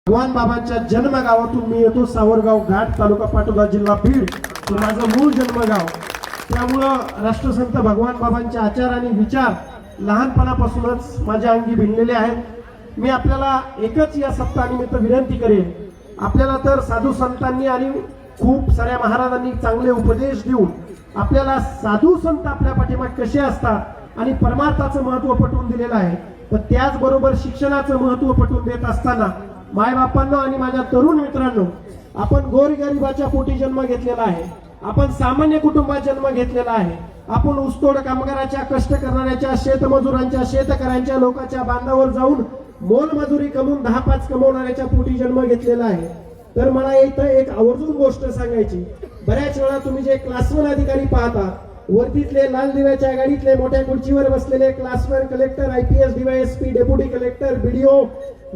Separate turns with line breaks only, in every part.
भगवान बाबांच्या जन्मगावातून मी येतो. सावरगाव घाट, तालुका पाटोदा, जिल्हा बीड हे माझं मूळ जन्मगाव. त्यामुळं राष्ट्रसंत भगवान बाबांचे आचार आणि विचार लहानपणापासूनच माझ्या अंगी भिनलेले आहेत. मी आपल्याला एकच या सप्ताहानिमित्त विनंती करेन, आपल्याला तर साधू संतांनी आणि खूप साऱ्या महाराजांनी चांगले उपदेश देऊन आपल्याला साधू संत आपल्या पाठीमागे कसे असतात आणि परमार्थाचं महत्व पटवून दिलेलं आहे. पण त्याचबरोबर शिक्षणाचं महत्व पटवून देत असताना मायबापांनो आणि माझ्या तरुण मित्रांनो, आपण गोरगरिबाच्या पोटी जन्म घेतलेला आहे, आपण सामान्य कुटुंबात जन्म घेतलेला आहे, आपण ऊसतोड कामगाराच्या, कष्ट करणाऱ्याच्या, शेतमजुरांच्या, शेतकऱ्यांच्या लोकांच्या बांधावर जाऊन मोलमजुरी कमवून 10-5 कमवणाऱ्याच्या पोटी जन्म घेतलेला आहे. तर मला इथं एक आवर्जून गोष्ट सांगायची. बऱ्याच वेळा तुम्ही जे क्लासवन अधिकारी पाहता, वरतीतले लाल दिव्याच्या गाडीतले मोठ्या खुर्चीवर बसलेले class one, collector, IPS, DYSP, deputy collector, BDO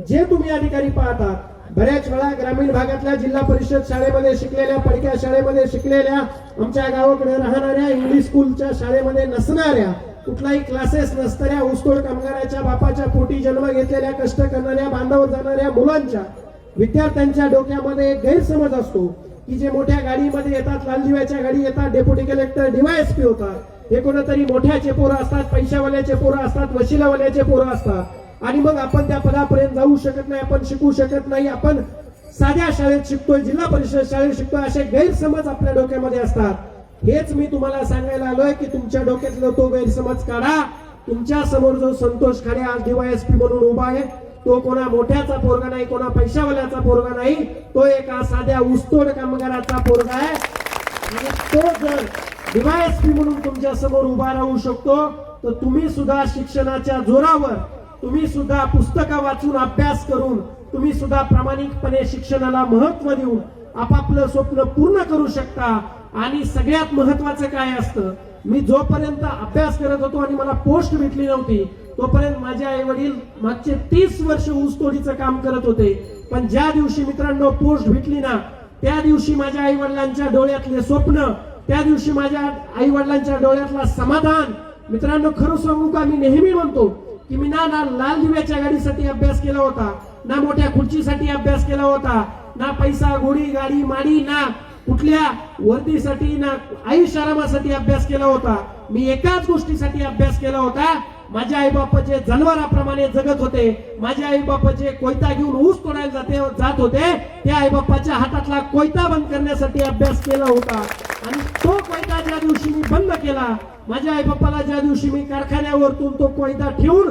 जे तुम्ही अधिकारी पाहता, बऱ्याच वेळा ग्रामीण भागातल्या जिल्हा परिषद शाळेमध्ये शिकलेल्या, पडक्या शाळेमध्ये शिकलेल्या, आमच्या गावाकडे राहणाऱ्या, इंग्लिश स्कूलच्या शाळेमध्ये नसणाऱ्या, कुठलाही क्लासेस नसणाऱ्या, ऊसतोड कामगाराच्या बापाच्या पोटी जन्म घेतलेल्या, कष्ट करणाऱ्या, बांधावर जाणाऱ्या मुलांच्या, विद्यार्थ्यांच्या डोक्यामध्ये एक गैरसमज असतो की जे मोठ्या गाडीमध्ये येतात, लाल दिव्याच्या गाडी येतात, डेप्युटी कलेक्टर, DYSP होतात, हे कोणतरी मोठ्याचे पोरं असतात, पैशावाल्याचे पोरं असतात, वशिलावाल्याचे पोरं असतात आणि मग आपण त्या पदापर्यंत जाऊ शकत नाही, आपण शिकू शकत नाही, आपण साध्या शाळेत शिकतोय, जिल्हा परिषद शाळेत शिकतोय, असे गैरसमज आपल्या डोक्यामध्ये असतात. हेच मी तुम्हाला सांगायला आलोय की तुमच्या डोक्यातला तो गैरसमज काढा. तुमच्या समोर जो संतोष खाडे आज DYSP म्हणून उभा आहे, तो कोणा मोठ्याचा पोरगा नाही, कोणा पैशावाल्याचा पोरगा नाही, तो एका साध्या ऊसतोड कामगाराचा पोरगा आहे. आणि तो जर DYSP म्हणून तुमच्या समोर उभा राहू शकतो, तर तुम्ही सुद्धा शिक्षणाच्या जोरावर, तुम्ही सुद्धा पुस्तकं वाचून, अभ्यास करून, तुम्ही सुद्धा प्रामाणिकपणे शिक्षणाला महत्व देऊन आपापलं स्वप्न पूर्ण करू शकता. आणि सगळ्यात महत्वाचं काय असतं, मी जोपर्यंत अभ्यास करत होतो आणि मला पोस्ट भेटली नव्हती, तोपर्यंत माझे आई वडील मागचे 30 वर्ष ऊसतोडीचं काम करत होते. पण ज्या दिवशी मित्रांनो पोस्ट भेटली ना, त्या दिवशी माझ्या आई वडिलांच्या डोळ्यातले स्वप्न, त्या दिवशी माझ्या आई वडिलांच्या डोळ्यातला समाधान, मित्रांनो खरं सांगू का, मी नेहमी म्हणतो की मी ना लाल दिव्याच्या गाडीसाठी अभ्यास केला होता, ना मोठ्या खुर्चीसाठी अभ्यास केला होता, ना पैसा, घोडी, गाडी, माडी, ना कुठल्या वर्दीसाठी, ना आयुष्यारामासाठी अभ्यास केला होता. मी एकाच गोष्टीसाठी अभ्यास केला होता. माझ्या आई बापाचे जनावराप्रमाणे जगत होते, माझ्या आई बापाचे कोयता घेऊन ऊस तोडायला जात होते, त्या आई बापाच्या हातातला कोयता बंद करण्यासाठी अभ्यास केला होता. आणि तो कोयता ज्या दिवशी मी बंद केला, माझ्या आई बापाला ज्या दिवशी मी कारखान्यावरतून तो कोयता ठेवून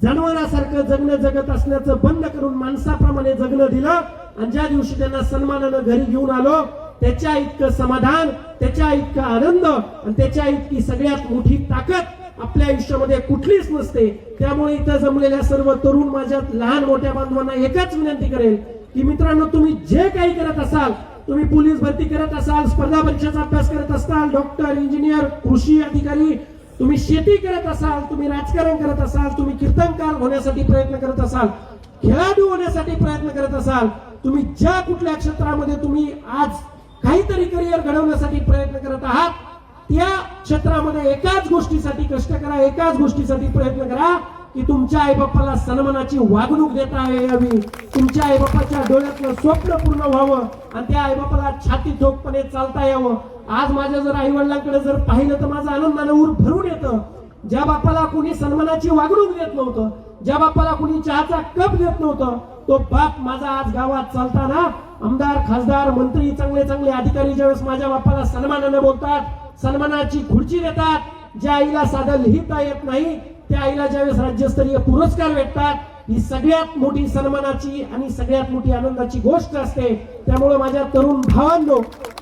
जनावरासारखं जगणं, जगत असण्याचं बंद करून माणसाप्रमाणे जगणं दिलं, आणि ज्या दिवशी त्यांना सन्मानानं घरी घेऊन आलो, त्याच्या इतकं समाधान, त्याच्या इतका आनंद आणि त्याच्या इतकी सगळ्यात मोठी ताकद आपल्या आयुष्यामध्ये कुठलीच नसते. त्यामुळे इथं जमलेल्या सर्व तरुण, माझ्या लहान मोठ्या बांधवांना एकच विनंती करेल की मित्रांनो, तुम्ही जे काही करत असाल, तुम्ही पोलीस भरती करत असाल, स्पर्धा परीक्षेचा अभ्यास करत असाल, डॉक्टर, इंजिनियर, कृषी अधिकारी, तुम्ही शेती करत असाल, तुम्ही राजकारण करत असाल, तुम्ही कीर्तनकार होण्यासाठी प्रयत्न करत असाल, खेळाडू होण्यासाठी प्रयत्न करत असाल, तुम्ही ज्या कुठल्या क्षेत्रामध्ये तुम्ही आज काहीतरी करिअर घडवण्यासाठी प्रयत्न करत आहात, त्या क्षेत्रामध्ये एकाच गोष्टीसाठी कष्ट करा, एकाच गोष्टीसाठी प्रयत्न करा की तुमच्या आईबापाला सन्मानाची वागणूक देता यावी, तुमच्या आईबापाच्या डोळ्यातलं स्वप्न पूर्ण व्हावं आणि त्या आईबापाला छाती ठोकपणे चालता यावं. आज माझ्या जर आई वडिलांकडे जर पाहिलं तर माझं आनंदानं ऊर भरून येतं. ज्या बापाला कोणी सन्मानाची वागणूक देत नव्हतं, ज्या बापाला कोणी चहाचा कप देत नव्हतं, तो बाप माझा आज गावात चालताना आमदार, खासदार, मंत्री, चांगले चांगले अधिकारी ज्यावेळेस माझ्या बापाला सन्मानानं बोलतात, सन्मानाची खुर्ची देतात, ज्या आईला साधं लिहिता येत नाही त्या आईला ज्यावेळेस राज्यस्तरीय पुरस्कार भेटतात, ही सगळ्यात मोठी सन्मानाची आणि सगळ्यात मोठी आनंदाची गोष्ट असते. त्यामुळे माझ्या तरुण भावांनो,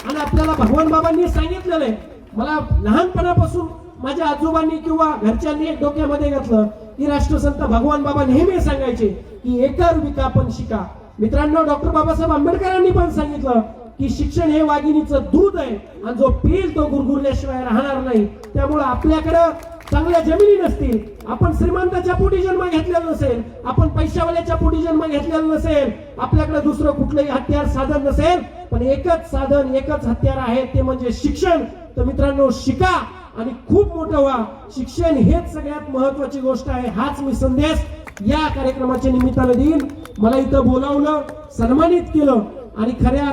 आणि आपल्याला भगवान बाबांनी सांगितलेलं आहे, मला लहानपणापासून माझ्या आजोबांनी किंवा घरच्यांनी एक डोक्यामध्ये घातलं की राष्ट्रसंत भगवान बाबा नेहमी सांगायचे की एकर विका पण शिका. मित्रांनो, डॉक्टर बाबासाहेब आंबेडकरांनी पण सांगितलं की शिक्षण हे वाघिणीचं दूध आहे आणि जो पिल तो गुरगुरल्याशिवाय राहणार नाही. त्यामुळे आपल्याकडं चांगल्या जमिनी नसतील, आपण श्रीमंताच्या पोटी जन्म घेतलेला नसेल, आपण पैशावाल्याच्या पोटी जन्म घेतलेला नसेल, आपल्याकडे दुसरं कुठलंही हत्यार साधन नसेल, पण एकच साधन, एकच हत्यार आहे, ते म्हणजे शिक्षण. तर मित्रांनो, शिका आणि खूप मोठं व्हा. शिक्षण हेच सगळ्यात महत्वाची गोष्ट आहे. हाच मी संदेश या कार्यक्रमाच्या निमित्ताने देईन. मला इथं बोलावलं, सन्मानित केलं आणि खऱ्या